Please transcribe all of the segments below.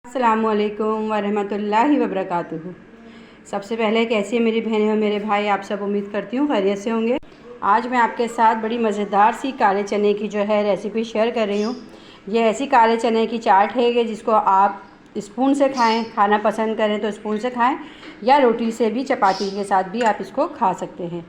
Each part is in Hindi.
अस्सलामुअलैकुम वरहमतुल्लाहि वबरकातुहू। सबसे पहले कैसी है मेरी बहनें और मेरे भाई, आप सब उम्मीद करती हूँ खैरियत से होंगे। आज मैं आपके साथ बड़ी मज़ेदार सी काले चने की जो है रेसिपी शेयर कर रही हूँ। ये ऐसी काले चने की चाट है कि जिसको आप स्पून से खाएं, खाना पसंद करें तो स्पून से खाएं, या रोटी से भी, चपाती के साथ भी आप इसको खा सकते हैं।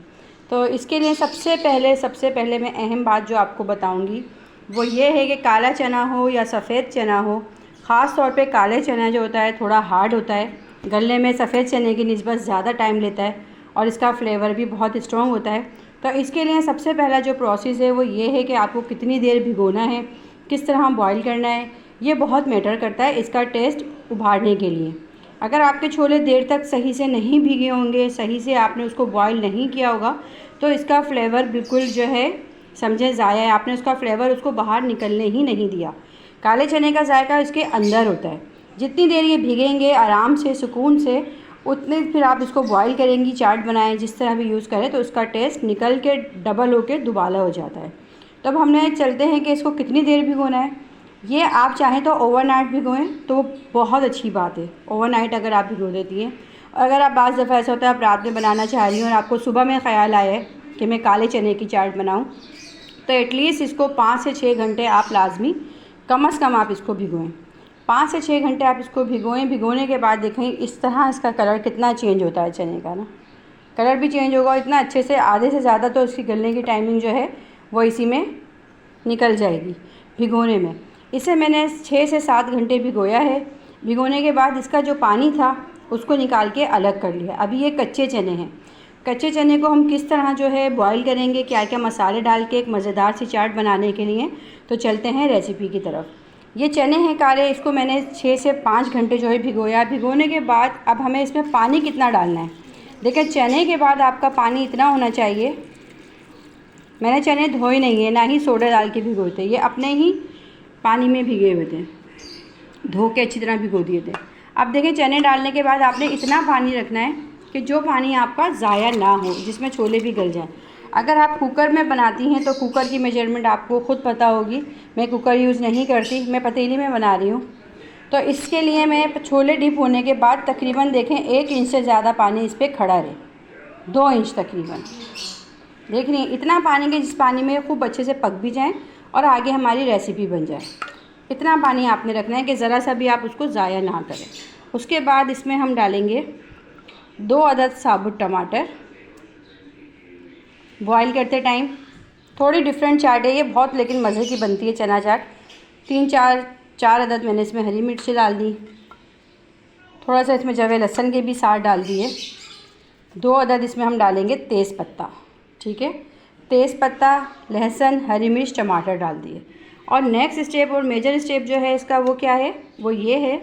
तो इसके लिए सबसे पहले मैं अहम बात जो आपको बताऊँगी वो ये है कि काला चना हो या सफ़ेद चना हो, ख़ास तौर पे काले चना जो होता है थोड़ा हार्ड होता है, गलने में सफ़ेद चने की निस्बत ज़्यादा टाइम लेता है और इसका फ्लेवर भी बहुत स्ट्रॉन्ग होता है। तो इसके लिए सबसे पहला जो प्रोसेस है वो ये है कि आपको कितनी देर भिगोना है, किस तरह बॉईल करना है, ये बहुत मैटर करता है इसका टेस्ट उभारने के लिए। अगर आपके छोले देर तक सही से नहीं भीगे होंगे, सही से आपने उसको बॉईल नहीं किया होगा, तो इसका फ्लेवर बिल्कुल जो है समझे ज़ाया है, आपने उसका फ्लेवर उसको बाहर निकलने ही नहीं दिया। काले चने का जायका इसके अंदर होता है। जितनी देर ये भीगेंगे आराम से, सुकून से, उतने फिर आप इसको बॉईल करेंगी, चाट बनाएं, जिस तरह भी यूज़ करें, तो उसका टेस्ट निकल के डबल होके दुबाला हो जाता है। तो अब हमने चलते हैं कि इसको कितनी देर भिगोना है। ये आप चाहें तो ओवरनाइट भिगोएं तो बहुत अच्छी बात है, ओवरनाइट अगर आप भिगो देती हैं। अगर आप बाज़ दफ़ा ऐसा होता है आप रात में बनाना चाह रही हैं और आपको सुबह में ख़्याल आया है कि मैं काले चने की चाट बनाऊँ, तो एटलीस्ट इसको 5 से 6 घंटे आप लाजमी कम से कम आप इसको भिगोएं। 5 से 6 घंटे आप इसको भिगोएं। भिगोने के बाद देखें इस तरह इसका कलर कितना चेंज होता है चने का ना, कलर भी चेंज होगा इतना अच्छे से, आधे से ज़्यादा तो इसकी गलने की टाइमिंग जो है वो इसी में निकल जाएगी भिगोने में। इसे मैंने 6 से 7 घंटे भिगोया है। भिगोने के बाद इसका जो पानी था उसको निकाल के अलग कर लिया। अभी ये कच्चे चने हैं। कच्चे चने को हम किस तरह जो है बॉईल करेंगे, क्या क्या मसाले डाल के एक मज़ेदार सी चाट बनाने के लिए, तो चलते हैं रेसिपी की तरफ। ये चने हैं काले, इसको मैंने 6 से 5 घंटे जो है भिगोया। भिगोने के बाद अब हमें इसमें पानी कितना डालना है, देखिए चने के बाद आपका पानी इतना होना चाहिए। मैंने चने धोए नहीं है, ना ही सोडा डाल के भिगोए थे, ये अपने ही पानी में भिगे हुए थे, धो के अच्छी तरह भिगो दिए थे। अब देखिए चने डालने के बाद आपने इतना पानी रखना है कि जो पानी आपका ज़ाया ना हो, जिसमें छोले भी गल जाएं। अगर आप कुकर में बनाती हैं तो कुकर की मेजरमेंट आपको ख़ुद पता होगी। मैं कुकर यूज़ नहीं करती, मैं पतीली में बना रही हूँ। तो इसके लिए मैं छोले डिप होने के बाद तकरीबन देखें 1 इंच से ज़्यादा पानी इस पर खड़ा रहे, 2 इंच तकरीबन। देख रही हैं इतना पानी के जिस पानी में खूब अच्छे से पक भी जाएँ और आगे हमारी रेसिपी बन जाए, इतना पानी आपने रखना है कि ज़रा सा भी आप उसको ज़ाया ना करें। उसके बाद इसमें हम डालेंगे 2 अदद साबुत टमाटर। बॉईल करते टाइम थोड़ी डिफरेंट चाट है ये, बहुत लेकिन मज़े की बनती है चना चाट। 4 अदद मैंने इसमें हरी मिर्ची डाल दी। थोड़ा सा इसमें जवे लहसुन के भी साथ डाल दिए। 2 अदद इसमें हम डालेंगे तेज़ पत्ता, ठीक है, तेज़ पत्ता, लहसुन, हरी मिर्च, टमाटर डाल दिए। और नेक्स्ट स्टेप और मेजर स्टेप जो है इसका वो क्या है, वो ये है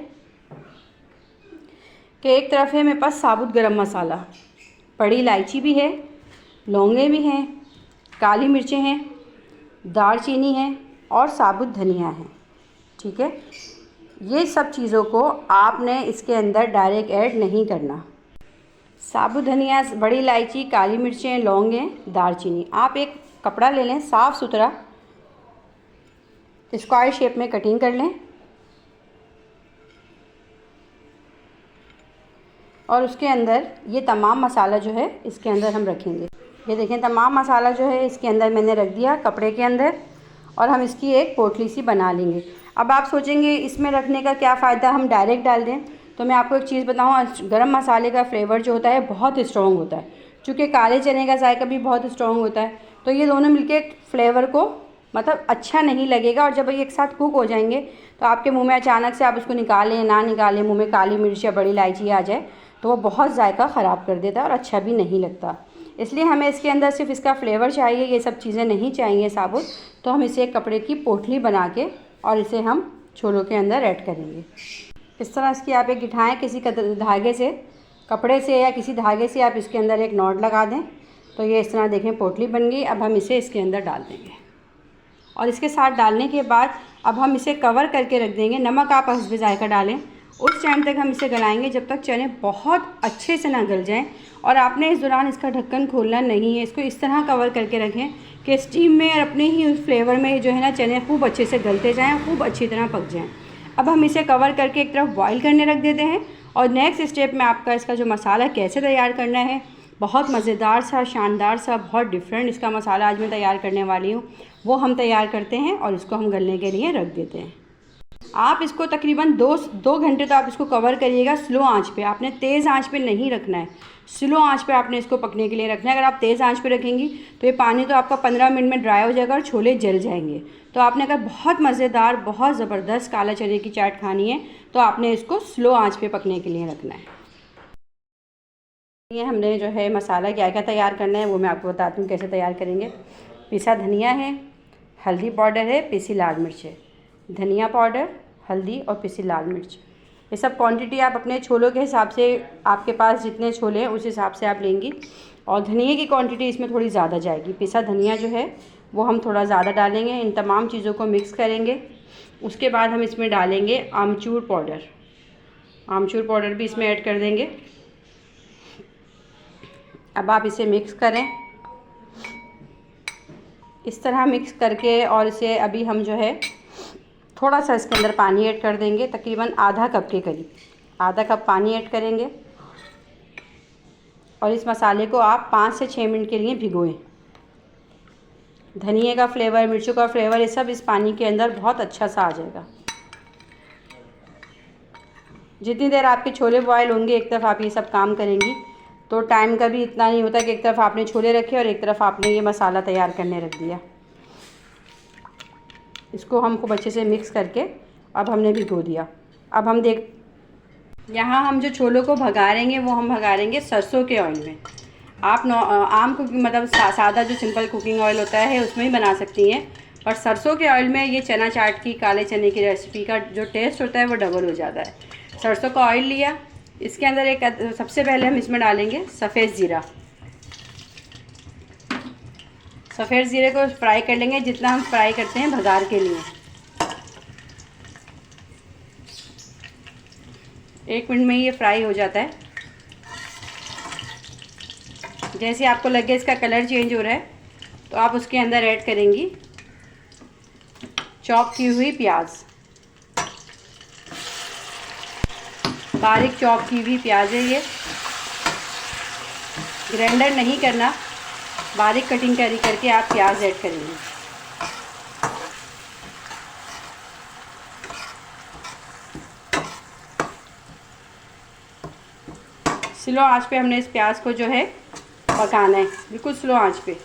कि एक तरफ है मेरे पास साबुत गरम मसाला, बड़ी इलायची भी है, लौंगे भी हैं, काली मिर्चें हैं, दालचीनी है और साबुत धनिया है, ठीक है। ये सब चीज़ों को आपने इसके अंदर डायरेक्ट ऐड नहीं करना। साबुत धनिया, बड़ी इलायची, काली मिर्चें, लौंगे, दालचीनी, आप एक कपड़ा ले लें साफ़ सुथरा, स्क्वायर शेप में कटिंग कर लें और उसके अंदर ये तमाम मसाला जो है इसके अंदर हम रखेंगे। ये देखें तमाम मसाला जो है इसके अंदर मैंने रख दिया कपड़े के अंदर, और हम इसकी एक पोटली सी बना लेंगे। अब आप सोचेंगे इसमें रखने का क्या फ़ायदा, हम डायरेक्ट डाल दें। तो मैं आपको एक चीज़ बताऊँ, गरम मसाले का फ्लेवर जो होता है बहुत स्ट्रॉन्ग होता है, चूँकि काले चने का जायका भी बहुत स्ट्रॉन्ग होता है। तो ये दोनों मिलके फ्लेवर को मतलब अच्छा नहीं लगेगा, और जब ये एक साथ कुक हो जाएंगे तो आपके मुंह में अचानक से आप उसको निकालें ना निकालें, मुंह में काली मिर्च या बड़ी इलायची आ जाए तो वो बहुत जायका ख़राब कर देता है और अच्छा भी नहीं लगता। इसलिए हमें इसके अंदर सिर्फ इसका फ्लेवर चाहिए, ये सब चीज़ें नहीं चाहिए साबुत। तो हम इसे एक कपड़े की पोटली बना के और इसे हम छोलों के अंदर ऐड करेंगे। इस तरह इसकी आप एक गिठाएँ किसी धागे से, कपड़े से या किसी धागे से आप इसके अंदर एक नॉट लगा दें, तो ये इस तरह देखें पोटली बन गई। अब हम इसे इसके अंदर डाल देंगे और इसके साथ डालने के बाद अब हम इसे कवर करके रख देंगे। नमक आप हस्बे जायका डालें, उस टाइम तक हम इसे गलाएंगे जब तक चने बहुत अच्छे से ना गल जाएं। और आपने इस दौरान इसका ढक्कन खोलना नहीं है, इसको इस तरह कवर करके रखें कि स्टीम में और अपने ही उस फ्लेवर में जो है ना चने खूब अच्छे से गलते जाएं, खूब अच्छी तरह पक जाएं। अब हम इसे कवर करके एक तरफ बॉईल करने रख देते हैं। और नेक्स्ट स्टेप में आपका इसका जो मसाला कैसे तैयार करना है, बहुत मज़ेदार सा, शानदार सा, बहुत डिफरेंट इसका मसाला आज मैं तैयार करने वाली हूँ, वो हम तैयार करते हैं और इसको हम गलने के लिए रख देते हैं। आप इसको तकरीबन दो घंटे तो आप इसको कवर करिएगा स्लो आंच पे। आपने तेज़ आंच पे नहीं रखना है, स्लो आंच पे आपने इसको पकने के लिए रखना है। अगर आप तेज़ आंच पे रखेंगी तो ये पानी तो आपका 15 मिनट में ड्राई हो जाएगा और छोले जल जाएंगे। तो आपने अगर बहुत मज़ेदार, बहुत ज़बरदस्त काला चने की चाट खानी है तो आपने इसको स्लो आंच पे पकने के लिए रखना है। ये हमने जो है मसाला क्या क्या तैयार करना है वो मैं आपको बताती हूँ कैसे तैयार करेंगे। पिसा धनिया है, हल्दी पाउडर है, पिसी लाल मिर्च है। धनिया पाउडर, हल्दी और पिसी लाल मिर्च, ये सब क्वांटिटी आप अपने छोलों के हिसाब से, आपके पास जितने छोले हैं उस हिसाब से आप लेंगी। और धनिया की क्वांटिटी इसमें थोड़ी ज़्यादा जाएगी। पिसा धनिया जो है वो हम थोड़ा ज़्यादा डालेंगे। इन तमाम चीज़ों को मिक्स करेंगे। उसके बाद हम इसमें डालेंगे आमचूर पाउडर। आमचूर पाउडर भी इसमें ऐड कर देंगे। अब आप इसे मिक्स करें, इस तरह मिक्स करके, और इसे अभी हम जो है थोड़ा सा इसके अंदर पानी ऐड कर देंगे, तकरीबन आधा कप के करीब, आधा कप पानी ऐड करेंगे। और इस मसाले को आप 5 से 6 मिनट के लिए भिगोएं। धनिए का फ्लेवर, मिर्चों का फ्लेवर, ये सब इस पानी के अंदर बहुत अच्छा सा आ जाएगा। जितनी देर आपके छोले बॉयल होंगे, एक तरफ आप ये सब काम करेंगी तो टाइम का भी इतना नहीं होता कि एक तरफ आपने छोले रखे और एक तरफ आपने ये मसाला तैयार करने रख दिया। इसको हम खूब अच्छे से मिक्स करके अब हमने भिगो दिया। अब हम यहाँ हम जो छोलों को भगारेंगे वो हम भगारेंगे सरसों के ऑयल में। आप आम कुकिंग मतलब सादा जो सिंपल कुकिंग ऑयल होता है उसमें ही बना सकती हैं, पर सरसों के ऑयल में ये चना चाट की, काले चने की रेसिपी का जो टेस्ट होता है वो डबल हो जाता है। सरसों का ऑयल लिया, इसके अंदर एक, सबसे पहले हम इसमें डालेंगे सफ़ेद ज़ीरा। सफ़ेद ज़ीरे को फ्राई कर लेंगे जितना हम फ्राई करते हैं भगार के लिए। 1 मिनट में ये फ्राई हो जाता है। जैसे आपको लगे इसका कलर चेंज हो रहा है तो आप उसके अंदर ऐड करेंगी चॉप की हुई प्याज। बारीक चॉप की हुई प्याज है ये, ग्राइंडर नहीं करना, बारीक कटिंग करके आप प्याज ऐड करेंगे। स्लो आंच पे हमने इस प्याज को जो है पकाना है, बिल्कुल स्लो आंच पे।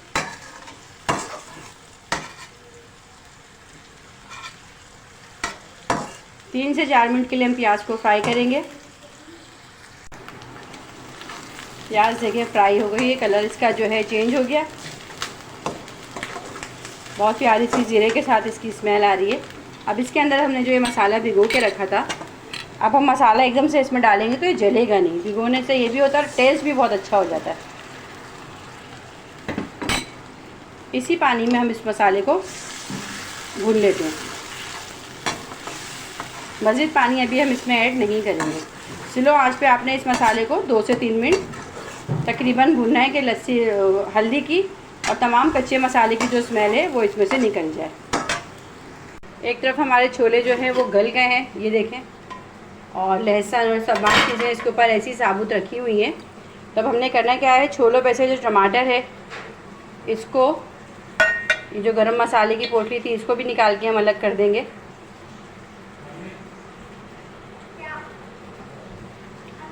तीन से 4 मिनट के लिए हम प्याज को फ्राई करेंगे। प्याज देखिए फ्राई हो गई है, कलर इसका जो है चेंज हो गया। बहुत प्यारी सी जीरे के साथ इसकी स्मेल आ रही है। अब इसके अंदर हमने जो ये मसाला भिगो के रखा था, अब हम मसाला एकदम से इसमें डालेंगे तो ये जलेगा नहीं। भिगोने से ये भी होता है, टेस्ट भी बहुत अच्छा हो जाता है। इसी पानी में हम इस मसाले को भून लेते हैं। मज़ीद पानी अभी हम इसमें ऐड नहीं करेंगे। स्लो आंच पे आपने इस मसाले को 2 से 3 मिनट तकरीबन भूनना है कि लस्सी, हल्दी की और तमाम कच्चे मसाले की जो स्मेल है वो इसमें से निकल जाए। एक तरफ हमारे छोले जो हैं वो गल गए हैं, ये देखें, और लहसुन और सब बाकी चीज़ें इसके ऊपर ऐसी साबुत रखी हुई हैं। तब हमने करना क्या है, छोलों पे से जो टमाटर है इसको, ये जो गरम मसाले की पोटली थी इसको भी निकाल के हम अलग कर देंगे।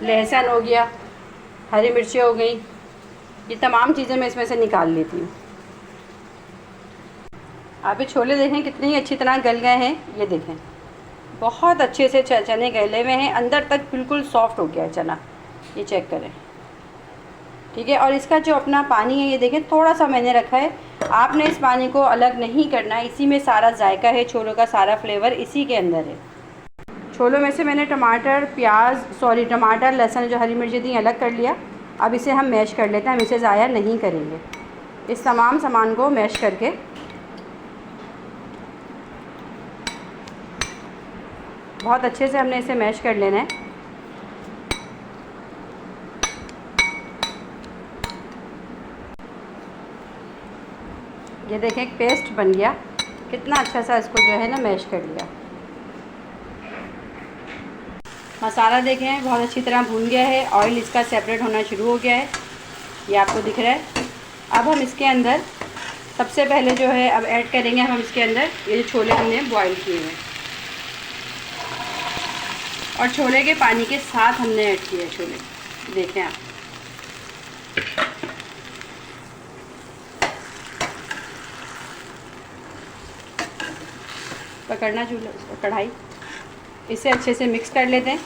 लहसुन हो गया, हरी मिर्ची हो गई, ये तमाम चीज़ें मैं इसमें से निकाल लेती हूँ। आप ये छोले देखें कितनी अच्छी तरह गल गए हैं, ये देखें बहुत अच्छे से चने गले हुए हैं, अंदर तक बिल्कुल सॉफ्ट हो गया है चना, ये चेक करें, ठीक है। और इसका जो अपना पानी है ये देखें थोड़ा सा मैंने रखा है, आपने इस पानी को अलग नहीं करना, इसी में सारा जायका है, छोलों का सारा फ्लेवर इसी के अंदर है। छोलों में से मैंने टमाटर, लहसुन, जो हरी मिर्ची थी अलग कर लिया। अब इसे हम मैश कर लेते हैं, हम इसे ज़ाया नहीं करेंगे। इस तमाम सामान को मैश करके बहुत अच्छे से हमने इसे मैश कर लेना है। ये देखें एक पेस्ट बन गया, कितना अच्छा सा इसको जो है ना मैश कर लिया। मसाला देखें बहुत अच्छी तरह भून गया है, ऑयल इसका सेपरेट होना शुरू हो गया है, ये आपको दिख रहा है। अब हम इसके अंदर सबसे पहले जो है अब ऐड करेंगे हम इसके अंदर ये जो छोले हमने बॉईल किए हैं, और छोले के पानी के साथ हमने ऐड किए छोले, देखें आप। पकड़ना चूल्हा कढ़ाई, इसे अच्छे से मिक्स कर लेते हैं।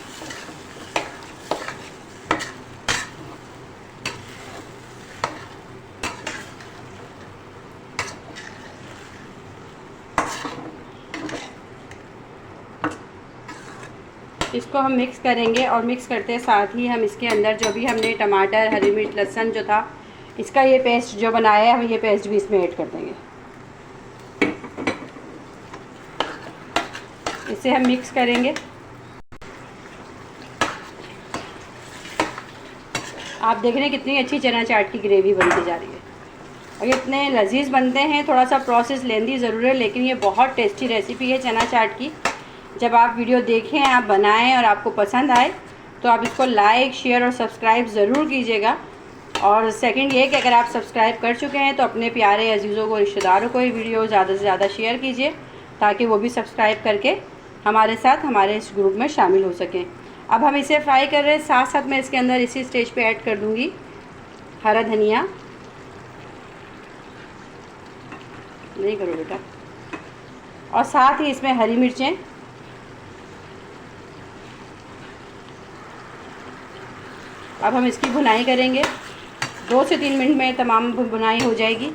इसको हम मिक्स करेंगे और मिक्स करते साथ ही हम इसके अंदर जो भी हमने टमाटर, हरी मिर्च, लहसुन जो था इसका ये पेस्ट जो बनाया है, हम ये पेस्ट भी इसमें ऐड कर देंगे। इसे हम मिक्स करेंगे। आप देख रहे हैं कितनी अच्छी चना चाट की ग्रेवी बनती जा रही है, और ये इतने लजीज बनते हैं। थोड़ा सा प्रोसेस लेंदी ज़रूर है, लेकिन ये बहुत टेस्टी रेसिपी है चना चाट की। जब आप वीडियो देखें, आप बनाएं और आपको पसंद आए तो आप इसको लाइक, शेयर और सब्सक्राइब ज़रूर कीजिएगा। और सेकंड ये कि अगर आप सब्सक्राइब कर चुके हैं तो अपने प्यारे अजीज़ों को, रिश्तेदारों को ये वीडियो ज़्यादा से ज़्यादा शेयर कीजिए, ताकि वो भी सब्सक्राइब करके हमारे साथ हमारे इस ग्रुप में शामिल हो सकें। अब हम इसे फ्राई कर रहे हैं, साथ साथ मैं इसके अंदर इसी स्टेज पे ऐड कर दूंगी हरा धनिया। नहीं करो बेटा। और साथ ही इसमें हरी मिर्चें। अब हम इसकी भुनाई करेंगे, 2 से 3 मिनट में तमाम भुनाई हो जाएगी।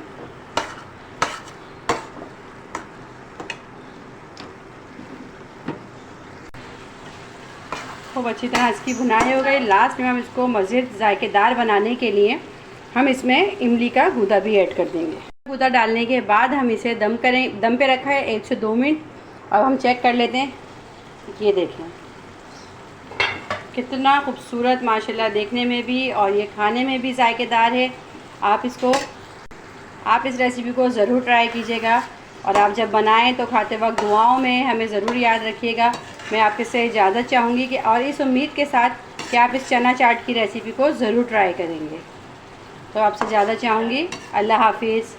खूब अच्छी तरह इसकी भुनाई हो गई। लास्ट में हम इसको मज़ीद जायकेदार बनाने के लिए हम इसमें इमली का गूदा भी ऐड कर देंगे। गूदा डालने के बाद हम इसे दम पे रखा है 1 से 2 मिनट। अब हम चेक कर लेते हैं। ये देखें कितना खूबसूरत माशाल्लाह देखने में भी, और ये खाने में भी जायकेदार है। आप इस रेसिपी को ज़रूर ट्राई कीजिएगा, और आप जब बनाएं तो खाते वक्त दुआओं में हमें ज़रूर याद रखिएगा। मैं आपके से इजाज़त चाहूँगी कि, और इस उम्मीद के साथ कि आप इस चना चाट की रेसिपी को ज़रूर ट्राई करेंगे। तो आपसे ज़्यादा चाहूँगी। अल्लाह हाफिज़।